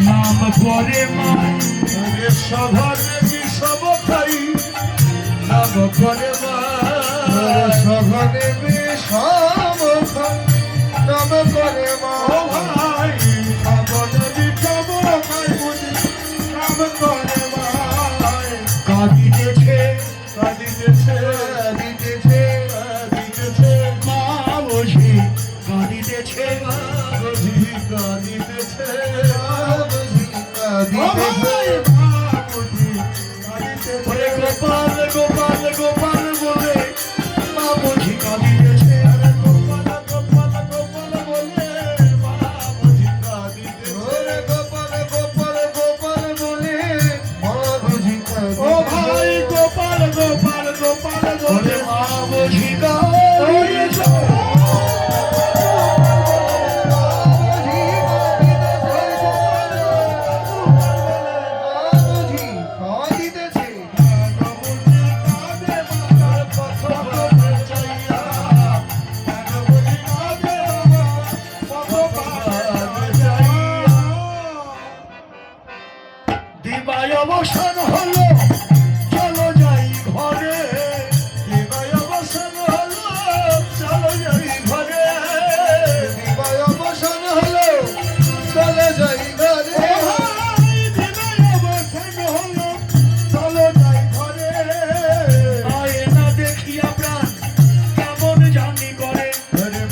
নাম করে মাই সভারে বিষম খাই নাম করে মাই সভারে বিষম খাই নাম করে মাই সভারে বিষম খাই বুঝি নাম করে মাই কাঁদিতেছে কাঁদিতেছে দিতেছে কাঁদিতেছে মা বুঝি কাঁদিতেছে মা বুঝি কাঁদিতেছে গোপাল গোপাল গোপাল বলে মা বুঝি কাঁদিতেছে গোপাল গোপাল গোপাল বলে মা বুঝি কাঁদিতেছে গোপাল গোপাল গোপাল বলে মা বুঝি ও ভাই গোপাল গোপাল গোপাল বলে মা বুঝি কাঁদিতেছে অবসান হলো চলো যাই ঘরে দিবাই অবসান হলো চলো যাই ঘরে দিবাই অবসান হলো চলে যাই ঘরে দিবাই অবসান হলো চলো যাই ঘরে আয়না দেখিয়া প্রাণ কেমন জানি করে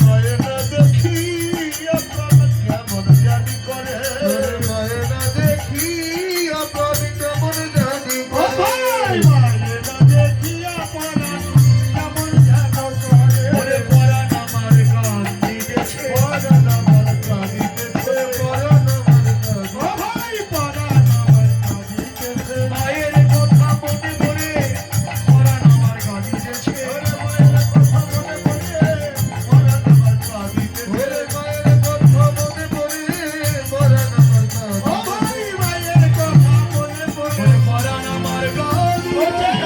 মায়না দেখিয়া প্রাণ কেমন জানি করে মায়না দেখি আপনার কেমন জানি ওরে পরাণ আমার কাঁদিতেছে পরাণ আমার কাঁদিতেছে পরাণ আমার কাঁদিতেছে ও ভাই পরাণ আমার কাঁদিতেছে মায়ের কথা মনে পড়ে পরাণ আমার কাঁদিতেছে ওরে মায়ের কথা মনে পড়ে পরাণ আমার কাঁদিতেছে ওরে মায়ের কথা মনে পড়ে পরাণ আমার ও ভাই মায়ের কথা মনে পড়ে পরাণ আমার কাঁদিতেছে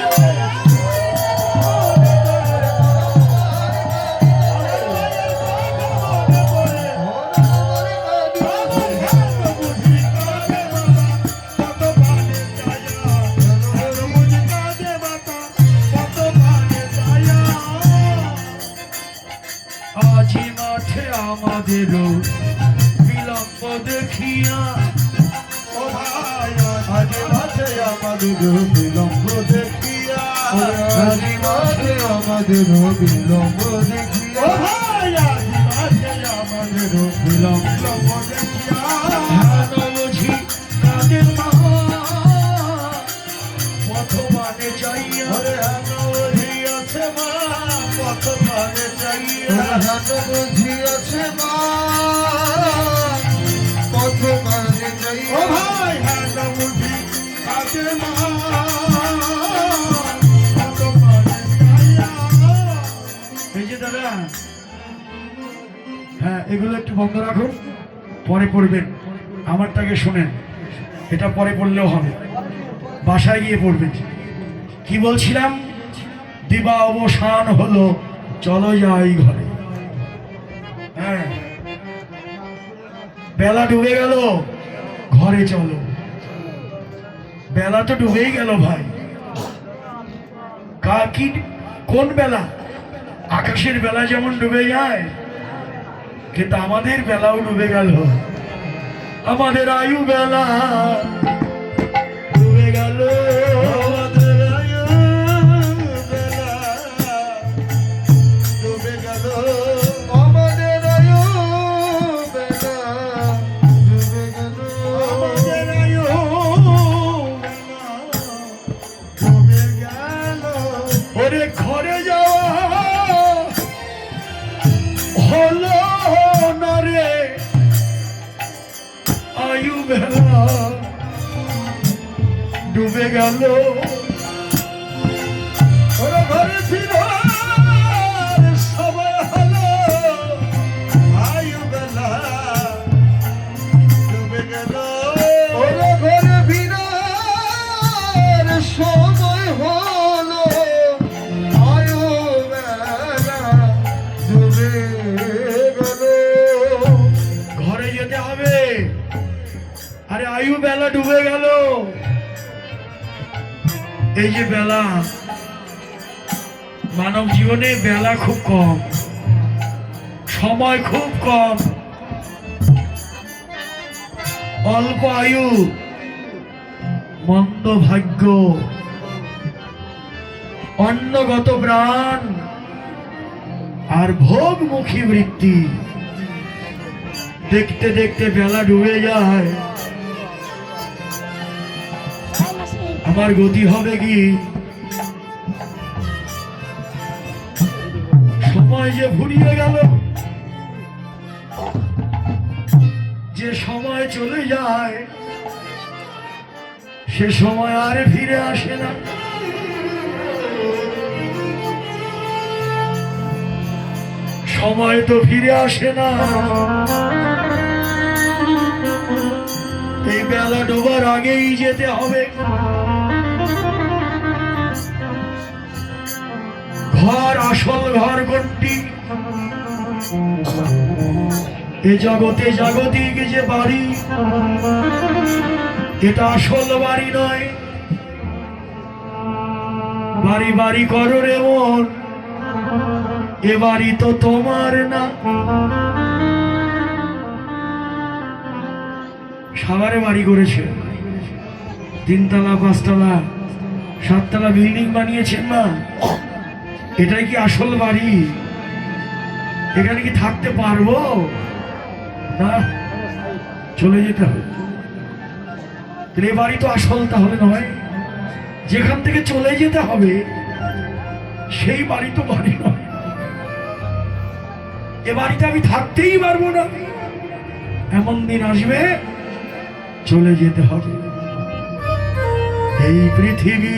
আজি মাঠে আমাদেরও বিলম্ব দেখিয়া ও ভাই আজি মাঠে আমাদেরও বিলম্ব দেখিয়া আজি মাঠে আমাদের বিলম্ব দেখিয়া ও ভাই আজি মাঠে আমাদেরও বিলম্ব দেখিয়া হেন বুঝি কাদের মা পথবানে যাইয়া হেন বুঝি আছে মা পথবানে যাইয়া হাত বুঝিয়াছে মা পথ মানে যাই ও ভাই হেন বুঝি কাদের মা পথবানে যাইয়া এই যে দাদা হ্যাঁ এগুলো একটু বন্ধ রাখুন পরে পড়বেন আমারটাকে শোনেন এটা পরে পড়লেও হবে বাসায় গিয়ে পড়বেন কি বলছিলাম দিবা অবসান হলো চলো যাই ঘরে হ্যাঁ বেলা ডুবে গেল ঘরে চলো বেলা তো ডুবেই গেল ভাই কাকি কোন বেলা আকাশের বেলা যেমন ডুবে যায় কিন্তু আমাদের বেলাও ডুবে গেল আমাদের আয়ু বেলা ডুবে গেল আমাদের আয়ু বেলা ডুবে গেল আমাদের আয়ু বেলা ডুবে গেল আমাদের আয়ু বেলা ডুবে গেল ওরে ঘরে যাওয়া হলো না রে আয়ু বেলা ডুবে গেল ওরে ঘরে ফিরার সময় হলো আয়ু বেলা ডুবে গেল ওরে ঘরে ফিরার সময় হলো আয়ু বেলা ডুবে গেল ঘরে যেতে হবে আরে আয়ু বেলা ডুবে গেল। এই যে বেলা, মানব জীবনে বেলা খুব কম, সময় খুব কম, অল্প আয়ু, মন্দ ভাগ্য, অন্নগত প্রাণ আর ভোগমুখী বৃত্তি। দেখতে দেখতে বেলা ডুবে যায়। আমার গতি হবে কি? সময় যে ফুরিয়ে গেল, যে সময় চলে যায় সে সময় আর ফিরে আসে না। সময় তো ফিরে আসে না। এই বেলা ডোবার আগেই যেতে হবে। ঘর, আসল ঘর কোনটি? এ জগতে জাগতিক যে বাড়ি, এটা আসল বাড়ি নয়। বাড়ি বাড়ি করো রে মন, এ বাড়ি তো তোমার না। সাভারে বাড়ি করেছে, 3 তলা 5 তলা 7 তলা বিল্ডিং বানিয়েছেন না। এটাই কি আসল বাড়ি? এখানে কি থাকতে পারবো না? চলে যেতে হবে। এ বাড়ি তো আসল তাহলে নয়। যেখান থেকে চলে যেতে হবে সেই বাড়ি তো বাড়ি নয়। এ বাড়িতে আমি থাকতেই পারবো না। এমন দিন আসবে চলে যেতে হবে। এই পৃথিবী